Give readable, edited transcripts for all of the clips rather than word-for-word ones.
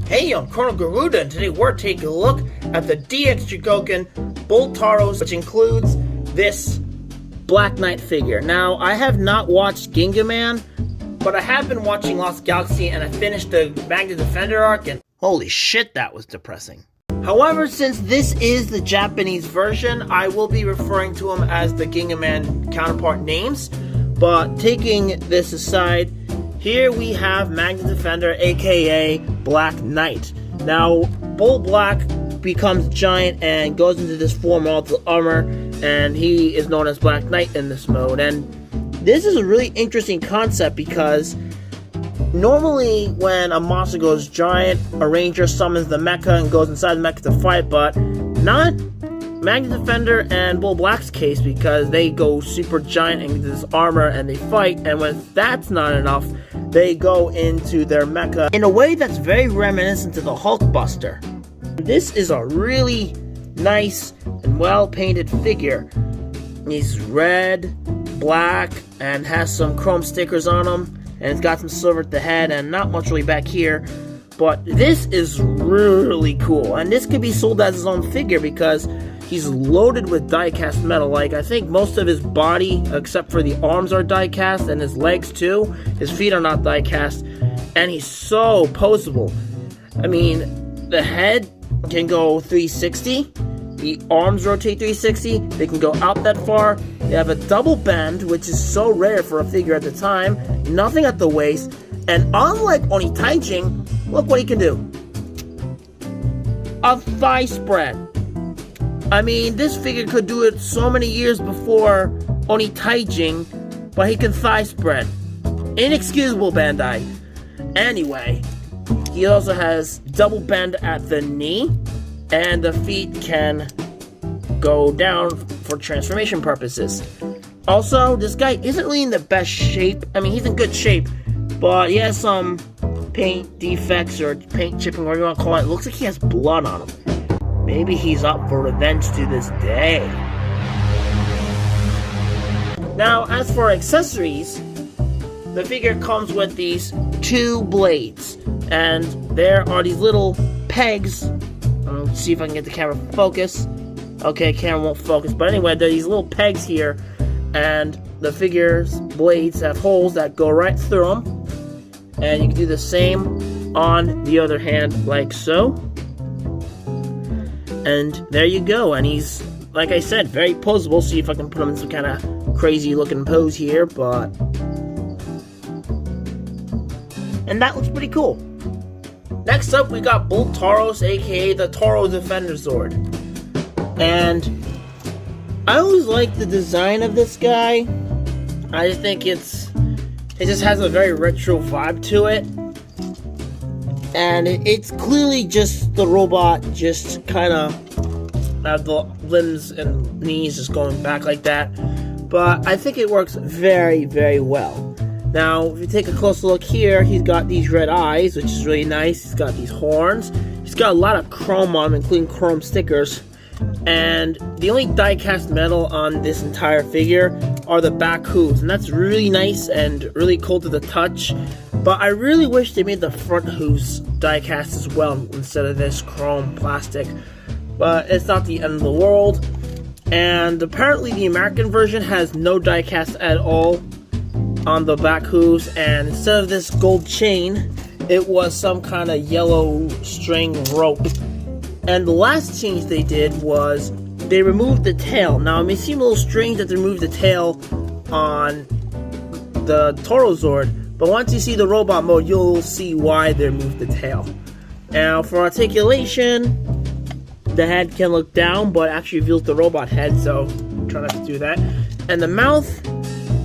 Hey, I'm Colonel Garuda, and today we're taking a look at the DX Chogokin Bull Taurus, which includes this Black Knight figure. Now, I have not watched Ginga Man, but I have been watching Lost Galaxy, and I finished the Magna Defender arc, and holy shit, that was depressing. However, since this is the Japanese version, I will be referring to him as the Ginga Man counterpart names. But taking this aside, here we have Magna Defender, aka Black Knight. Now, Bull Black becomes giant and goes into this form of the armor, and he is known as Black Knight in this mode. And this is a really interesting concept because normally when a monster goes giant, a ranger summons the mecha and goes inside the mecha to fight, but not Magna Defender and Bull Black's case, because they go super giant into this armor and they fight, and when that's not enough, they go into their mecha in a way that's very reminiscent to the Hulkbuster. This is a really nice and well-painted figure. He's red, black, and has some chrome stickers on him, and it's got some silver at the head and not much really back here. But this is really cool, and this could be sold as his own figure because he's loaded with die-cast metal. Like, I think most of his body, except for the arms, are die-cast, and his legs too. His feet are not die-cast, and he's so poseable. I mean, the head can go 360, the arms rotate 360, they can go out that far, they have a double bend, which is so rare for a figure at the time, nothing at the waist, and unlike Oni Taijin, look what he can do. A thigh spread. I mean, this figure could do it so many years before Oni Taijin, but he can thigh spread. Inexcusable, Bandai. Anyway, he also has double bend at the knee, and the feet can go down for transformation purposes. Also, this guy isn't really in the best shape. I mean, he's in good shape, but he has some paint defects or paint chipping, whatever you want to call it. It looks like he has blood on him. Maybe he's up for revenge to this day. Now, as for accessories, the figure comes with these two blades, and there are these little pegs. Let's see if I can get the camera focus. Okay, camera won't focus, but anyway, there are these little pegs here, and the figure's blades have holes that go right through them, and you can do the same on the other hand, like so. And there you go, and he's, like I said, very poseable. See if I can put him in some kind of crazy looking pose here, but... and that looks pretty cool. Next up, we got Bull Taurus, aka the Taro Defender Zord. And I always like the design of this guy. I just think it just has a very retro vibe to it. And it's clearly just the robot just kind of have the limbs and knees just going back like that. But I think it works very, very well. Now, if you take a closer look here, he's got these red eyes, which is really nice. He's got these horns. He's got a lot of chrome on him, including chrome stickers. And the only die-cast metal on this entire figure are the back hooves. And that's really nice and really cool to the touch. But I really wish they made the front hooves die-cast as well instead of this chrome plastic. But it's not the end of the world. And apparently the American version has no die-cast at all on the back hooves, and instead of this gold chain, it was some kind of yellow string rope. And the last change they did was they removed the tail. Now, it may seem a little strange that they removed the tail on the Taro Zord, but once you see the robot mode, you'll see why they removed the tail. Now, for articulation, the head can look down, but actually reveals the robot head, so try not to do that. And the mouth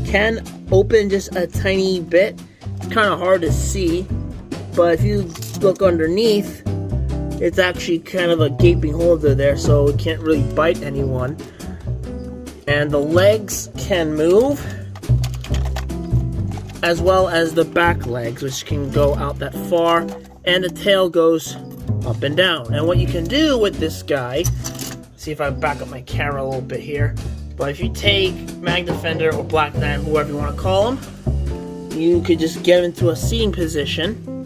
can open just a tiny bit. It's kind of hard to see, but if you look underneath, it's actually kind of a gaping hole there, so it can't really bite anyone. And the legs can move, as well as the back legs, which can go out that far, and the tail goes up and down. And what you can do with this guy, see if I back up my camera a little bit here, but if you take Magna Defender or Black Knight, whoever you want to call him, you could just get him into a seating position,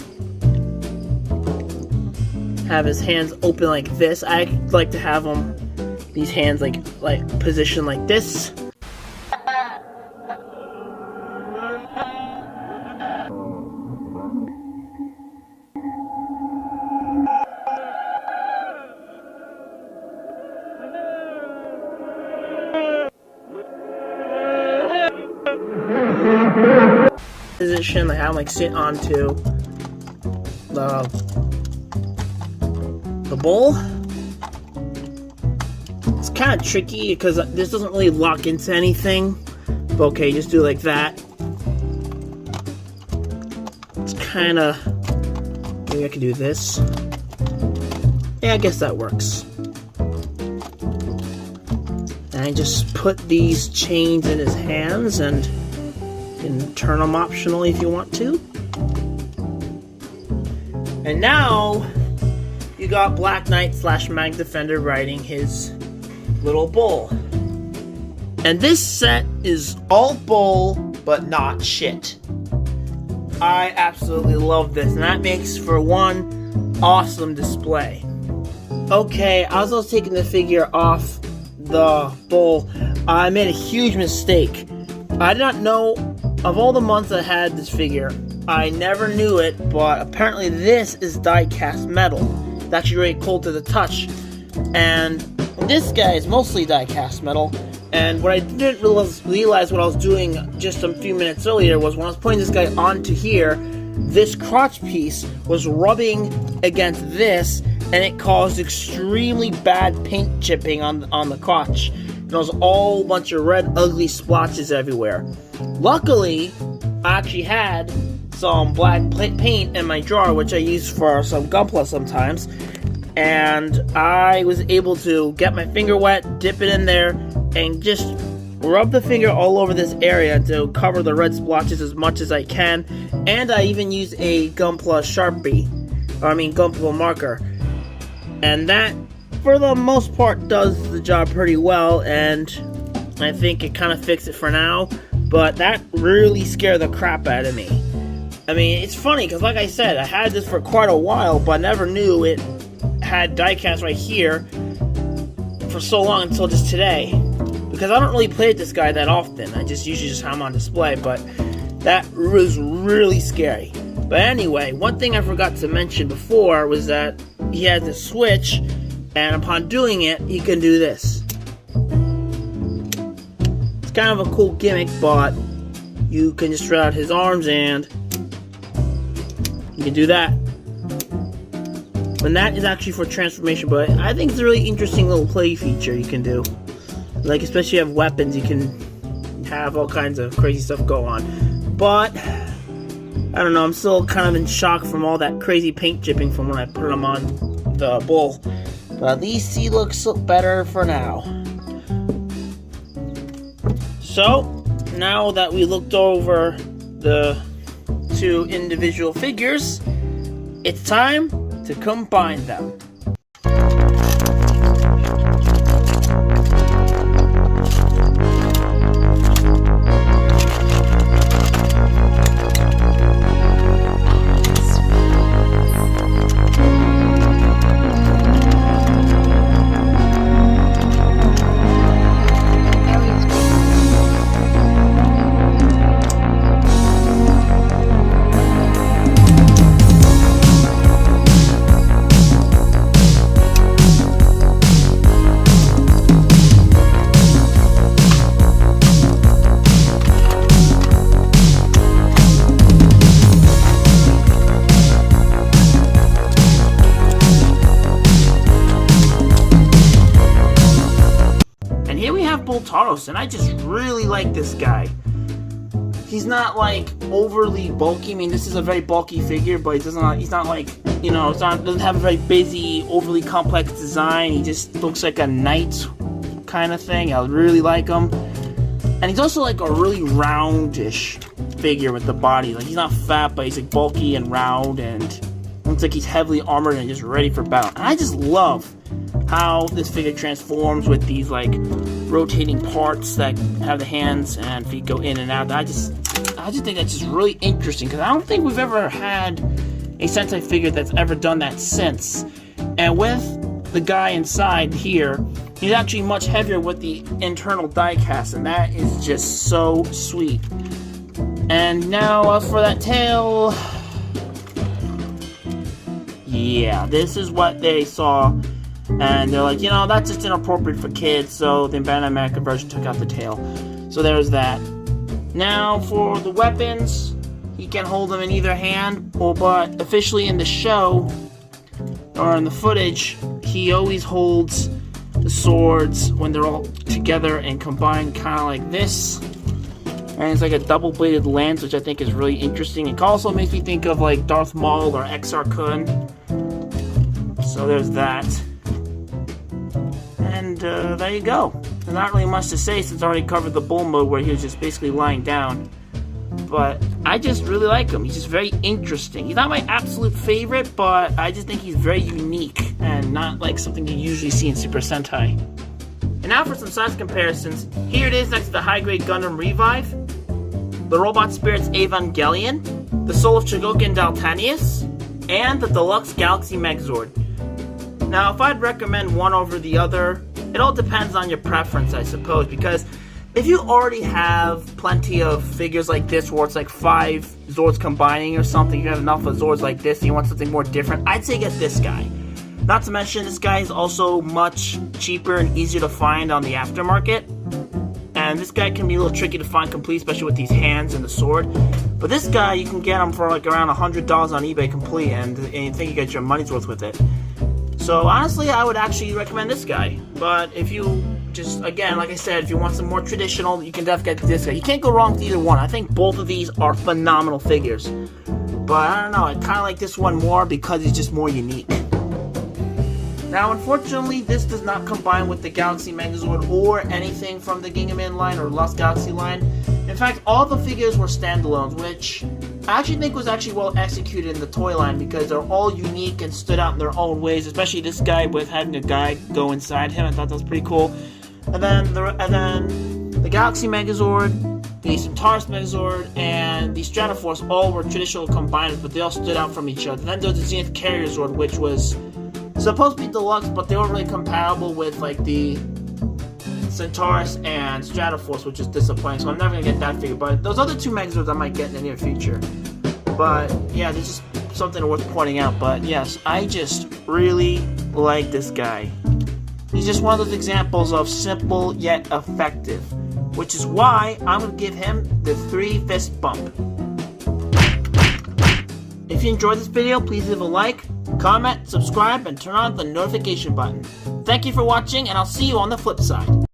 have his hands open like this. I like to have him, these hands like positioned like this. Position, like how like sit onto the bowl. It's kind of tricky because this doesn't really lock into anything. But okay, just do it like that. It's kind of, maybe I can do this. Yeah, I guess that works. And I just put these chains in his hands, and you can turn them optionally if you want to. And now you got Black Knight / Magna Defender riding his little bull. And this set is all bull, but not shit. I absolutely love this, and that makes for one awesome display. Okay, as I was taking the figure off the bull, I made a huge mistake. I did not know, of all the months I had this figure, I never knew it, but apparently this is die-cast metal. It's actually really cold to the touch. And this guy is mostly die-cast metal. And what I didn't realize what I was doing just a few minutes earlier was when I was putting this guy onto here, this crotch piece was rubbing against this, and it caused extremely bad paint chipping on the crotch. There was all bunch of red, ugly splotches everywhere. Luckily, I actually had some black paint in my drawer, which I use for some Gunpla sometimes. And I was able to get my finger wet, dip it in there, and just rub the finger all over this area to cover the red splotches as much as I can. And I even used a Gunpla Gunpla marker. And that, for the most part, does the job pretty well, and I think it kind of fixed it for now, but that really scared the crap out of me. I mean, it's funny, because like I said, I had this for quite a while, but I never knew it had diecast right here for so long until just today, because I don't really play with this guy that often. I just usually just have him on display, but that was really scary. But anyway, one thing I forgot to mention before was that he has a switch, and upon doing it, he can do this. It's kind of a cool gimmick, but you can just spread out his arms and you can do that. And that is actually for transformation, but I think it's a really interesting little play feature you can do. Like, especially if you have weapons, you can have all kinds of crazy stuff go on. But I don't know, I'm still kind of in shock from all that crazy paint chipping from when I put him on the bull. But at least he looks better for now. So, now that we looked over the two individual figures, it's time to combine them. Taurus, and I just really like this guy. He's not like overly bulky. I mean, this is a very bulky figure, but he's not like, you know, doesn't have a very busy, overly complex design. He just looks like a knight kind of thing. I really like him. And he's also like a really roundish figure with the body. Like, he's not fat, but he's like bulky and round, and looks like he's heavily armored and just ready for battle. And I just love how this figure transforms with these like rotating parts that have the hands and feet go in and out. I just think that's just really interesting, because I don't think we've ever had a Sentai figure that's ever done that since. And with the guy inside here, he's actually much heavier with the internal die cast, and that is just so sweet. And now for that tail, yeah, this is what they saw, and they're like, you know, that's just inappropriate for kids, so the Bandai American version took out the tail. So there's that. Now for the weapons, he can hold them in either hand, but officially in the show, or in the footage, he always holds the swords when they're all together and combined, kind of like this. And it's like a double-bladed lance, which I think is really interesting. It also makes me think of like Darth Maul or Exar Kun. So there's that. And there you go. There's not really much to say since I already covered the bull mode where he was just basically lying down. But I just really like him. He's just very interesting. He's not my absolute favorite, but I just think he's very unique and not like something you usually see in Super Sentai. And now for some size comparisons. Here it is next to the high-grade Gundam Revive, the Robot Spirits Evangelion, the Soul of Chogokin Daltanius, and the Deluxe Galaxy Megazord. Now, if I'd recommend one over the other, it all depends on your preference, I suppose, because if you already have plenty of figures like this where it's like 5 Zords combining or something, you have enough of Zords like this and you want something more different, I'd say get this guy. Not to mention, this guy is also much cheaper and easier to find on the aftermarket. And this guy can be a little tricky to find complete, especially with these hands and the sword. But this guy, you can get him for like around $100 on eBay complete, and you think you get your money's worth with it. So honestly, I would actually recommend this guy. But if you just, again, like I said, if you want some more traditional, you can definitely get this guy. You can't go wrong with either one. I think both of these are phenomenal figures. But I don't know, I kind of like this one more because he's just more unique. Now, unfortunately, this does not combine with the Galaxy Megazord or anything from the Gingaman line or Lost Galaxy line. In fact, all the figures were standalones, which I actually think was actually well executed in the toy line because they're all unique and stood out in their own ways, especially this guy with having a guy go inside him. I thought that was pretty cool. And then the Galaxy Megazord, the Taurus Megazord, and the Stratoforce all were traditional combiners, but they all stood out from each other. And then there was the Zenith Carrier Zord, which was supposed to be deluxe, but they weren't really compatible with like the Centaurus and Stratoforce, which is disappointing, so I'm never gonna get that figure. But those other 2 Megazords I might get in the near future. But yeah, there's just something worth pointing out. But yes, I just really like this guy. He's just one of those examples of simple yet effective, which is why I'm gonna give him the 3-fist bump. If you enjoyed this video, please leave a like, comment, subscribe, and turn on the notification button. Thank you for watching, and I'll see you on the flip side.